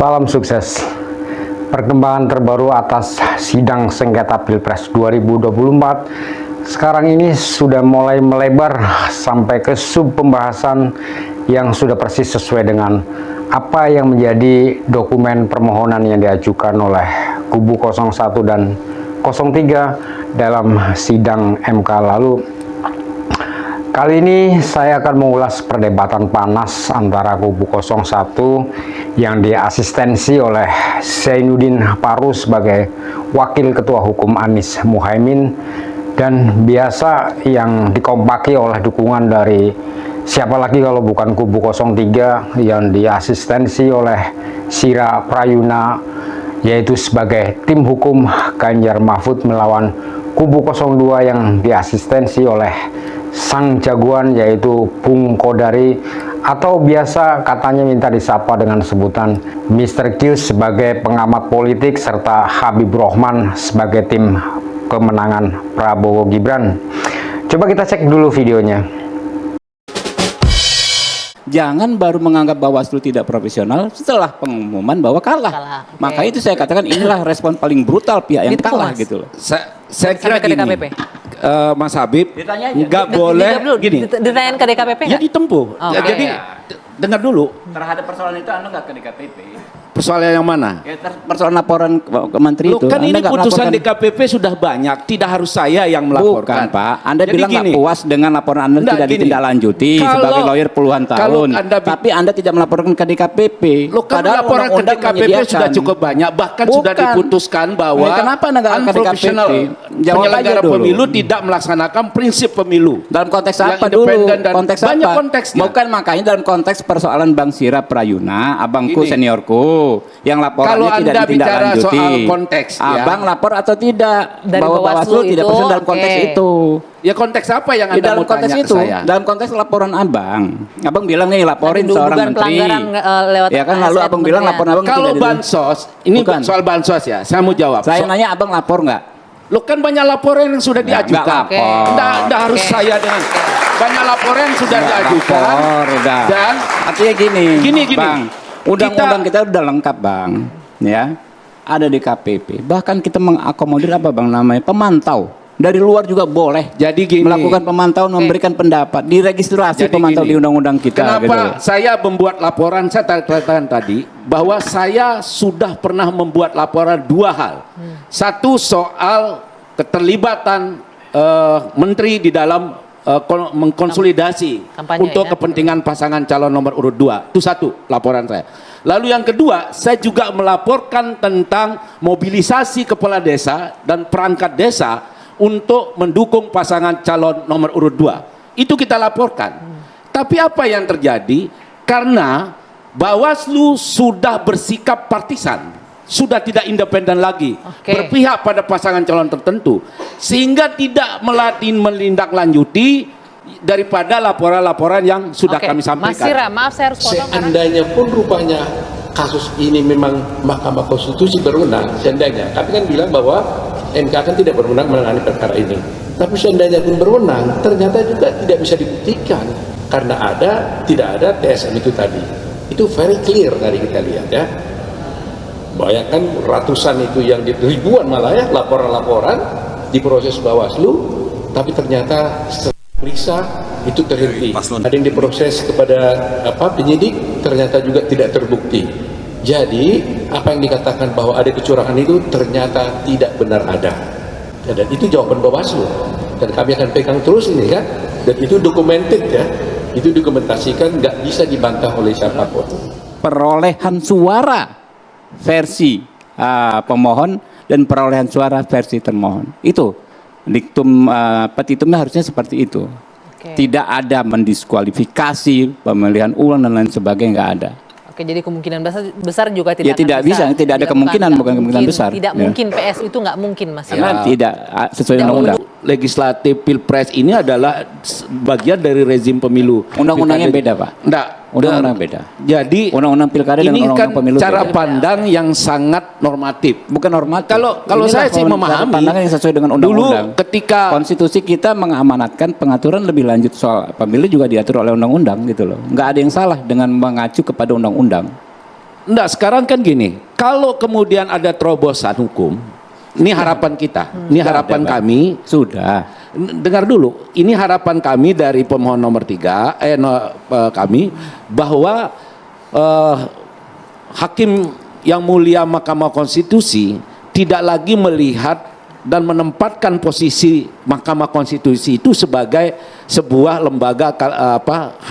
Salam sukses. Perkembangan terbaru atas sidang sengketa Pilpres 2024 sekarang ini sudah mulai melebar sampai ke sub pembahasan yang sudah persis sesuai dengan apa yang menjadi dokumen permohonan yang diajukan oleh kubu 01 dan 03 dalam sidang MK lalu. Kali ini saya akan mengulas perdebatan panas antara kubu 01 yang diasistensi oleh Zainuddin Paru sebagai Wakil Ketua Hukum Anies Muhaimin dan biasa yang dikompaki oleh dukungan dari siapa lagi kalau bukan kubu 03 yang diasistensi oleh Sira Prayuna, yaitu sebagai tim hukum Ganjar Mahfud melawan kubu 02 yang diasistensi oleh sang jagoan yaitu Bung Kodari atau biasa katanya minta disapa dengan sebutan Mr. Q sebagai pengamat politik serta Habib Rohman sebagai tim kemenangan Prabowo Gibran. Coba kita cek dulu videonya. Jangan baru menganggap Bawaslu tidak profesional setelah pengumuman bahwa kalah. Okay. Maka itu saya katakan inilah respon paling brutal pihak yang kalah gitu loh. Saya kira gini, Mas Habib, nggak boleh gini. Ditanyain ke DKPP Ya ditempuh. Oh, Jadi dengar dulu. Terhadap persoalan itu Anda nggak ke DKPP? Persoalan yang mana? Ya, persoalan laporan ke menteri Loh, itu. kan Anda ini nggak putusan melaporkan. DKPP sudah banyak, tidak harus saya yang melaporkan. Bukan Pak, Anda Jadi bilang nggak gini, puas dengan laporan Anda Nggak, tidak gini. ditindaklanjuti Kalau- sebagai lawyer puluhan kalau tahun. Tapi Anda tidak melaporkan ke DKPP. Loh, kan Padahal laporan ke undang-undang DKPP menyediakan. sudah cukup banyak, bahkan sudah Bukan. diputuskan bahwa Ya, kenapa Anda nggak ke unprofessional DKPP? Jawab penyelenggara aja dulu. pemilu tidak melaksanakan prinsip pemilu. Dalam konteks Yang apa dulu? independen dan Konteks banyak apa? konteksnya. Bukan, makanya dalam konteks persoalan Bang Sira Prayuna, abangku Gini. seniorku, yang Kalau laporannya tidak Anda bicara ditindaklanjuti. soal konteks, ya. Abang lapor atau tidak Dari bahwa Bawaslu Bawaslu tidak itu, persen dalam konteks oke. itu. Ya konteks apa yang Di Anda dalam mau konteks tanya ke itu, saya? dalam konteks laporan abang bilang nih laporin Tadi seorang dugaan menteri. pelanggaran, lewat Ya kan lalu ASN abang bilang kementerian. laporan abang Kalau tidak bansos, ini Bukan. soal bansos ya, saya mau jawab. Saya nanya abang lapor nggak? Lo kan banyak laporan yang sudah Nggak diajukan. lapor. Nggak harus Oke. saya dengan banyak laporan yang sudah Nggak diajukan. lapor, udah. Dan Artinya gini, Gini. Bang, undang-undang kita udah lengkap Bang, ya. Ada di KPP. Bahkan kita mengakomodir apa Bang namanya? Pemantau. Dari luar juga boleh. Jadi gini. Melakukan pemantauan, memberikan pendapat, diregistrasi Jadi pemantau gini. di undang-undang kita. Kenapa saya membuat laporan? Saya katakan tadi bahwa saya sudah pernah membuat laporan dua hal. Satu soal keterlibatan menteri di dalam mengkonsolidasi Kampanye, untuk ya. kepentingan pasangan calon nomor urut 2. Itu satu laporan saya. Lalu yang kedua, saya juga melaporkan tentang mobilisasi kepala desa dan perangkat desa untuk mendukung pasangan calon nomor urut 2. Itu kita laporkan. Tapi apa yang terjadi? Karena Bawaslu sudah bersikap partisan, sudah tidak independen lagi, Oke. berpihak pada pasangan calon tertentu, sehingga tidak menindaklanjuti daripada laporan-laporan yang sudah Oke, kami sampaikan. Mas Sira, maaf saya harus potong karena Seandainya pun rupanya kasus ini memang Mahkamah Konstitusi berwenang, seandainya, kami kan bilang bahwa MK kan tidak berwenang menangani perkara ini. Tapi seandainya pun berwenang, ternyata juga tidak bisa dibuktikan karena tidak ada TSM itu tadi. Itu very clear tadi kita lihat ya. Bayangkan ratusan itu yang ribuan malah ya laporan-laporan diproses Bawaslu, tapi ternyata periksa itu terhenti. Ada yang diproses kepada penyidik, ternyata juga tidak terbukti. Jadi apa yang dikatakan bahwa ada kecurangan itu ternyata tidak benar ada. Dan itu jawaban Bawaslu. Dan kami akan pegang terus ini kan. Dan itu documented ya. Itu dokumentasikan, nggak bisa dibantah oleh siapapun. perolehan suara versi pemohon dan perolehan suara versi termohon. Itu diktum petitumnya harusnya seperti itu. Oke. Tidak ada mendiskualifikasi, pemilihan ulang dan lain sebagainya, nggak ada. Oke, jadi kemungkinan besar juga tidak Ya, tidak akan bisa, tidak ada kemungkinan, nggak bukan kemungkinan mungkin, besar. Tidak Ya. mungkin PSU itu nggak mungkin Mas Karena Sira. tidak sesuai Tidak undang-undang. Legislatif Pilpres ini adalah bagian dari rezim pemilu. Undang-undangnya beda, Pak. Enggak. Undang-undang beda. Jadi Undang-undang pilkada dengan ini kan undang-undang pemilu cara beda. pandang yang sangat normatif. Bukan normatif. Kalau Inilah saya sih cara memahami, pandangan yang sesuai dengan dulu undang-undang. ketika Konstitusi kita mengamanatkan pengaturan lebih lanjut soal pemilu juga diatur oleh undang-undang gitu loh. Nggak ada yang salah dengan mengacu kepada undang-undang. Enggak, sekarang kan gini, kalau kemudian ada terobosan hukum, ini harapan kita, ini harapan kami. Sudah. Dengar dulu, ini harapan kami dari pemohon nomor 3, kami, bahwa Hakim yang mulia Mahkamah Konstitusi tidak lagi melihat dan menempatkan posisi Mahkamah Konstitusi itu sebagai sebuah lembaga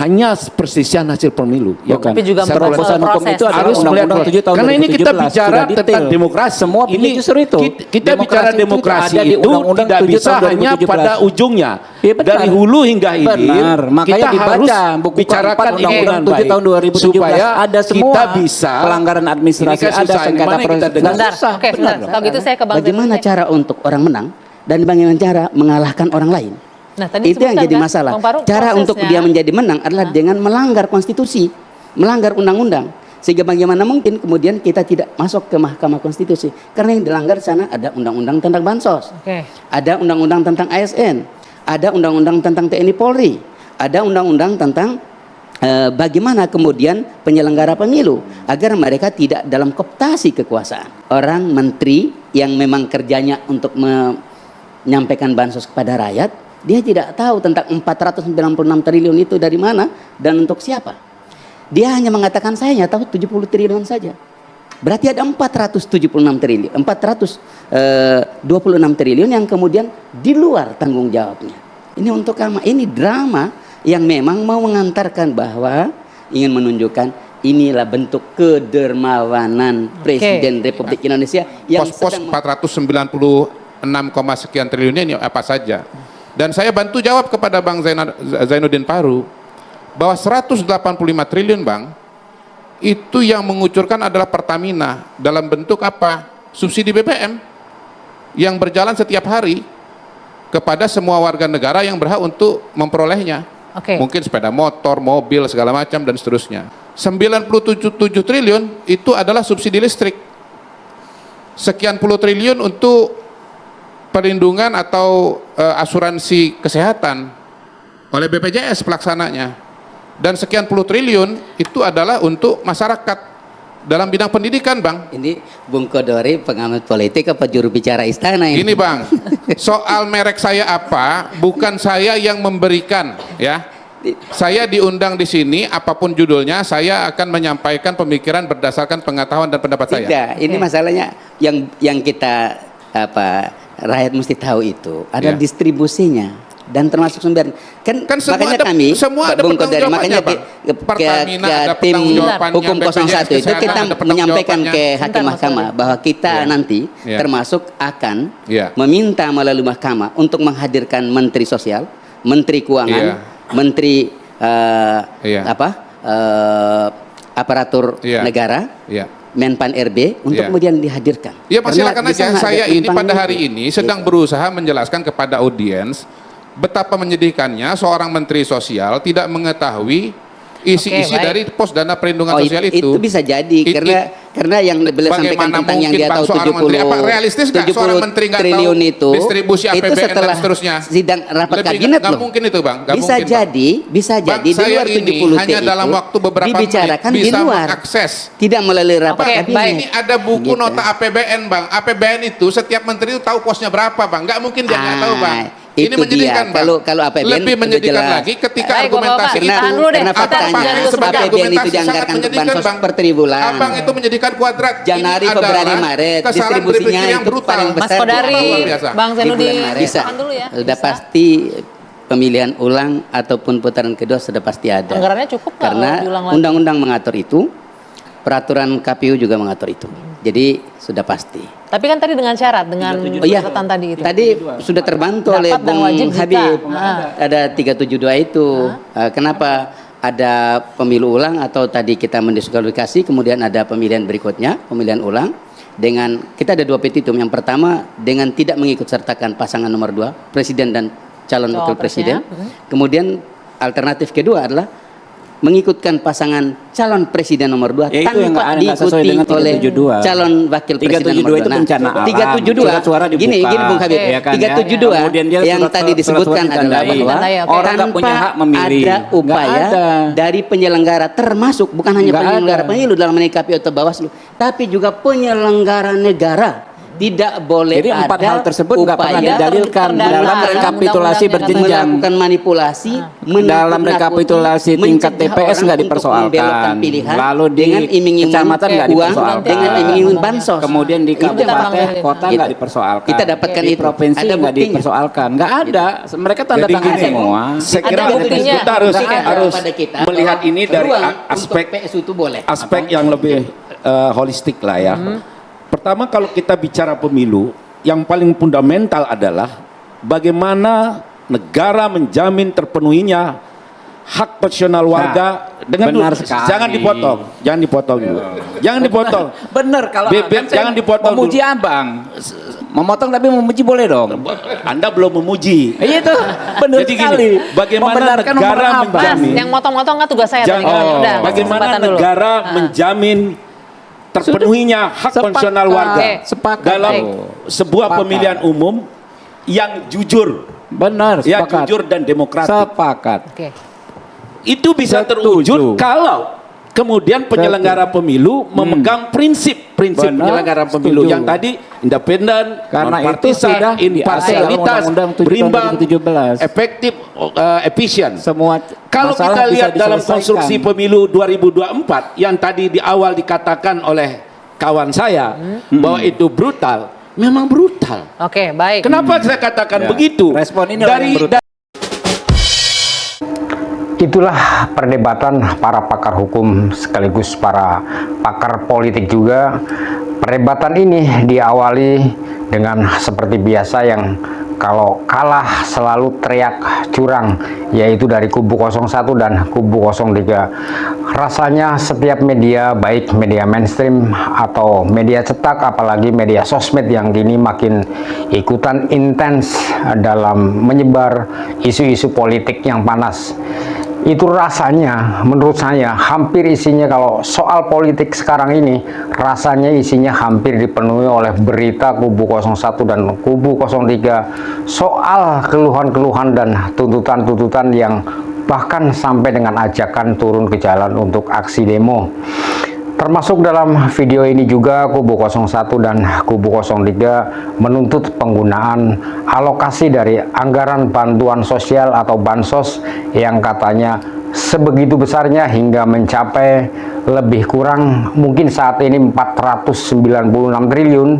hanya perselisihan hasil pemilu. Tapi juga terobosan hukum proses. itu adalah Harus melihat Undang-Undang 7 tahun karena ini kita 2017, bicara sudah detail. tentang demokrasi. Semua ini justru itu. Kita bicara demokrasi ada di itu Undang-Undang tidak 7 bisa tahun hanya 2017. pada ujungnya. Iya, benar. Dari hulu hingga hilir. Benar, makanya kita dibaca harus buku bicarakan keempat ini Undang-Undang dengan 7 baik tahun 2017 supaya ada semua kita bisa pelanggaran administrasi, ini kan ada susah, ini sengketa mana kita proses. dengar? Bentar, Susah, oke, benar. sebentar. Kalau gitu saya ke Bang Bagaimana Zainuddin. cara untuk orang menang dan bagaimana cara mengalahkan orang lain? Nah, tadi Itu yang disebutkan jadi kan, masalah. Bang Faru, Cara untuk prosesnya. dia menjadi menang adalah dengan melanggar konstitusi, melanggar undang-undang. Sehingga bagaimana mungkin kemudian kita tidak masuk ke Mahkamah Konstitusi? Karena yang dilanggar di sana ada undang-undang tentang bansos, Oke. ada undang-undang tentang ASN, ada undang-undang tentang TNI Polri, ada undang-undang tentang bagaimana kemudian penyelenggara pemilu agar mereka tidak dalam kooptasi kekuasaan. Orang menteri yang memang kerjanya untuk menyampaikan bansos kepada rakyat, dia tidak tahu tentang 496 triliun itu dari mana dan untuk siapa. Dia hanya mengatakan saya hanya tahu 70 triliun saja. Berarti ada 476 triliun, 426 triliun yang kemudian di luar tanggung jawabnya. Ini untuk ini drama yang memang mau mengantarkan bahwa ingin menunjukkan inilah bentuk kedermawanan Presiden Republik Indonesia yang pos-pos sedang 496, sekian triliunnya ini apa saja. Dan saya bantu jawab kepada Bang Zainuddin Paru bahwa 185 triliun Bang itu yang mengucurkan adalah Pertamina dalam bentuk apa? Subsidi BBM yang berjalan setiap hari kepada semua warga negara yang berhak untuk memperolehnya. Oke. Mungkin sepeda motor, mobil, segala macam dan seterusnya. 97 triliun itu adalah subsidi listrik. Sekian puluh triliun untuk perlindungan atau asuransi kesehatan oleh BPJS pelaksananya. Dan sekian puluh triliun itu adalah untuk masyarakat dalam bidang pendidikan, Bang. ini Bung Kodori pengamat politik apa juru bicara istana ini? Ini Bang, soal merek saya apa, bukan saya yang memberikan, ya. Saya diundang di sini, apapun judulnya, saya akan menyampaikan pemikiran berdasarkan pengetahuan dan pendapat saya. Tidak, ini masalahnya yang kita rakyat mesti tahu itu ada Iya. distribusinya dan termasuk sumber kan semua makanya ada- kami semua ada Bung Kodari, pertanggungjawabannya, makanya Bang. Pertamina ada tim pertanggungjawabannya, hukum 01 itu BPJS kita Kesehatan ada menyampaikan ke pertanggungjawabannya. hakim Bentar, Mas mahkamah Kodari. bahwa kita Iya. nanti Iya. termasuk akan Iya. meminta melalui mahkamah untuk menghadirkan Menteri Sosial, Menteri Keuangan, Iya. Menteri Iya. aparatur Iya. negara, Iya. Menpan RB untuk Iya. kemudian dihadirkan. Ya Karena silakan di aja. sana ada Saya ini timpang pada hari tindih. ini sedang berusaha menjelaskan kepada audiens betapa menyedihkannya seorang menteri sosial tidak mengetahui isi-isi Oke, baik. dari pos dana perlindungan Oh, sosial itu. itu bisa jadi karena yang beliau sampaikan Bagaimana tentang yang mungkin dia Bang tahu seorang 70 menteri, apa realistis nggak seorang menteri nggak tahu triliun itu distribusi itu APBN dan setelah seterusnya? sidang rapat Lebih kabinet nggak loh. mungkin itu, Bang. Nggak Bisa mungkin, Bang. jadi Bang, di saya luar ini 70 T hanya dalam itu waktu beberapa menit dibicarakan di bisa luar mengakses. tidak melalui rapat Oke, kabinet. baik. Ini ada buku Gitu. nota APBN, Bang. APBN itu setiap menteri itu tahu posnya berapa, Bang. Nggak mungkin dia nggak tahu, Bang. Ini itu menyedihkan, dia. Bang. Kalau APBN lebih udah menyedihkan jelas. lagi ketika Baik, Bapak-Bapak, argumentasi kita itu tahan dulu deh. karena Kita faktanya jangan dulu sebagai APBN itu argumentasi sangat dianggarkan untuk menyedihkan, bansos Bang. per tribulan. Abang itu menyedihkan kuadrat. Januari, Ini Februari, adalah Maret kesalahan distribusinya berpikir yang itu brutal. paling Mas besar. Kodari, Luar biasa. Bang Di Zainuddin, bulan Maret. bisa. Tahan dulu ya. Sudah Bisa. pasti pemilihan ulang ataupun putaran kedua sudah pasti ada. Anggarannya cukup nggak Karena kalau diulang lagi? undang-undang mengatur itu, peraturan KPU juga mengatur itu. Jadi sudah pasti. Tapi kan tadi dengan syarat, dengan Oh iya, catatan tadi itu. tadi sudah terbantu Dapat oleh dan Bung wajib jika. Habib. Ah. Ada 372 itu. Kenapa ada pemilu ulang atau tadi kita mendiskualifikasi, kemudian ada pemilihan berikutnya, pemilihan ulang. Dengan kita ada dua petitum. Yang pertama dengan tidak mengikut sertakan pasangan nomor 2, presiden dan calon wakil Cawapresnya. presiden. Kemudian alternatif kedua adalah mengikutkan pasangan calon presiden nomor 2 Ya, itu yang tanpa nggak sesuai diikuti dengan oleh 372. calon wakil presiden 372 nomor 2. itu bencana alam. 372 Surat suara dibuka. gini Bung Habib, Ya kan, 372 ya. Kemudian dia yang surat- tadi disebutkan surat-surat adalah ditandai. bahwa Ditandai, oke. Orang nggak punya hak memilih. ada Nggak upaya ada. dari penyelenggara, termasuk bukan hanya Nggak penyelenggara ada. pemilu dalam KPU atau Bawaslu, tapi juga penyelenggara negara. Tidak boleh Jadi ada 4 hal tersebut nggak pernah upaya didalilkan terdaftar dalam dalam rekapitulasi undang-undang berjenjang. melakukan manipulasi, Dalam rekapitulasi tingkat TPS nggak dipersoalkan. Lalu di kecamatan nggak dipersoalkan. dengan iming-iming bansos. Kemudian di Itu kabupaten kita kota Gitu. nggak dipersoalkan. Kita dapatkan di itu. provinsi Ada nggak buktinya. dipersoalkan. Nggak ada. Mereka tanda Jadi tangan gini, semua. saya kira Ada buktinya. kita harus Buktikan harus kepada kita melihat bahwa ini dari ruang aspek untuk PSU itu boleh. aspek yang lebih holistik lah ya. Pertama, kalau kita bicara pemilu, yang paling fundamental adalah bagaimana negara menjamin terpenuhinya hak konstitusional warga dengan benar dulu, sekali. jangan dipotong dulu, jangan dipotong. Bener kalau Bebek, kan saya jangan dipotong memuji dulu. abang. Memotong tapi memuji boleh dong. Anda belum memuji. Iya itu benar Jadi gini, sekali. bagaimana Membenarkan negara omongan abang. Mas, menjamin- yang motong-motong kan tugas saya tadi. Jangan. Udah, Bagaimana kesempatan dulu. negara menjamin terpenuhinya hak Sepakat. konstitusional warga Oke. Sepakat. dalam Baik. sebuah Sepakat. pemilihan umum yang jujur, Benar, yang sepakat. jujur dan demokratik. Sepakat. Oke. Itu bisa Setuju. terwujud kalau kemudian penyelenggara pemilu memegang prinsip-prinsip Benar, penyelenggara pemilu setuju. yang tadi independen, Karena itu nonpartisan, sudah imparsialitas, diatur Undang-Undang 7 tahun berimbang, 2017. efektif, efisien. Semua Kalau masalah kita bisa lihat dalam diselesaikan. konstruksi pemilu 2024 yang tadi di awal dikatakan oleh kawan saya bahwa itu brutal, memang brutal. Oke, baik. Kenapa saya katakan Ya. begitu? Respon ini yang brutal. Itulah perdebatan para pakar hukum sekaligus para pakar politik juga. Perdebatan ini diawali dengan seperti biasa yang kalau kalah selalu teriak curang, yaitu dari kubu 01 dan kubu 03. Rasanya setiap media, baik media mainstream atau media cetak, apalagi media sosmed yang kini makin ikutan intens dalam menyebar isu-isu politik yang panas. Itu rasanya, menurut saya, hampir isinya kalau soal politik sekarang ini, rasanya isinya hampir dipenuhi oleh berita kubu 01 dan kubu 03 soal keluhan-keluhan dan tuntutan-tuntutan yang bahkan sampai dengan ajakan turun ke jalan untuk aksi demo. Termasuk dalam video ini juga kubu 01 dan kubu 03 menuntut penggunaan alokasi dari anggaran bantuan sosial atau bansos yang katanya sebegitu besarnya hingga mencapai lebih kurang mungkin saat ini 496 triliun.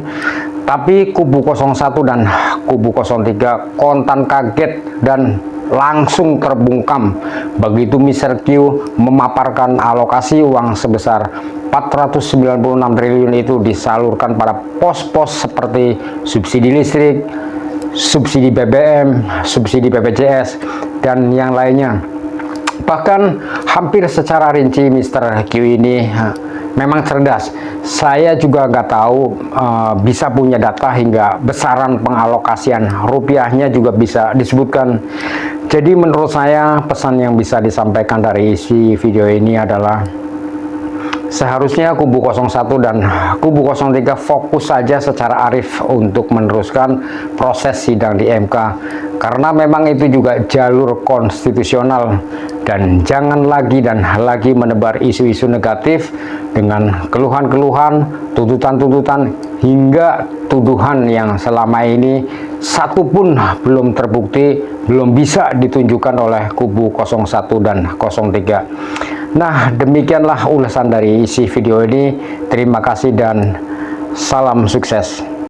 Tapi kubu 01 dan kubu 03 kontan kaget dan langsung terbungkam begitu Mr. Q memaparkan alokasi uang sebesar 496 triliun itu disalurkan pada pos-pos seperti subsidi listrik, subsidi BBM, subsidi BPJS, dan yang lainnya. Bahkan hampir secara rinci Mr. Q ini memang cerdas. Saya juga nggak tahu bisa punya data hingga besaran pengalokasian rupiahnya juga bisa disebutkan. Jadi menurut saya pesan yang bisa disampaikan dari isi video ini adalah seharusnya kubu 01 dan kubu 03 fokus saja secara arif untuk meneruskan proses sidang di MK, karena memang itu juga jalur konstitusional, dan jangan lagi dan lagi menebar isu-isu negatif dengan keluhan-keluhan, tuntutan-tuntutan, hingga tuduhan yang selama ini satu pun belum terbukti, belum bisa ditunjukkan oleh kubu 01 dan 03. Nah, demikianlah ulasan dari isi video ini. Terima kasih dan salam sukses.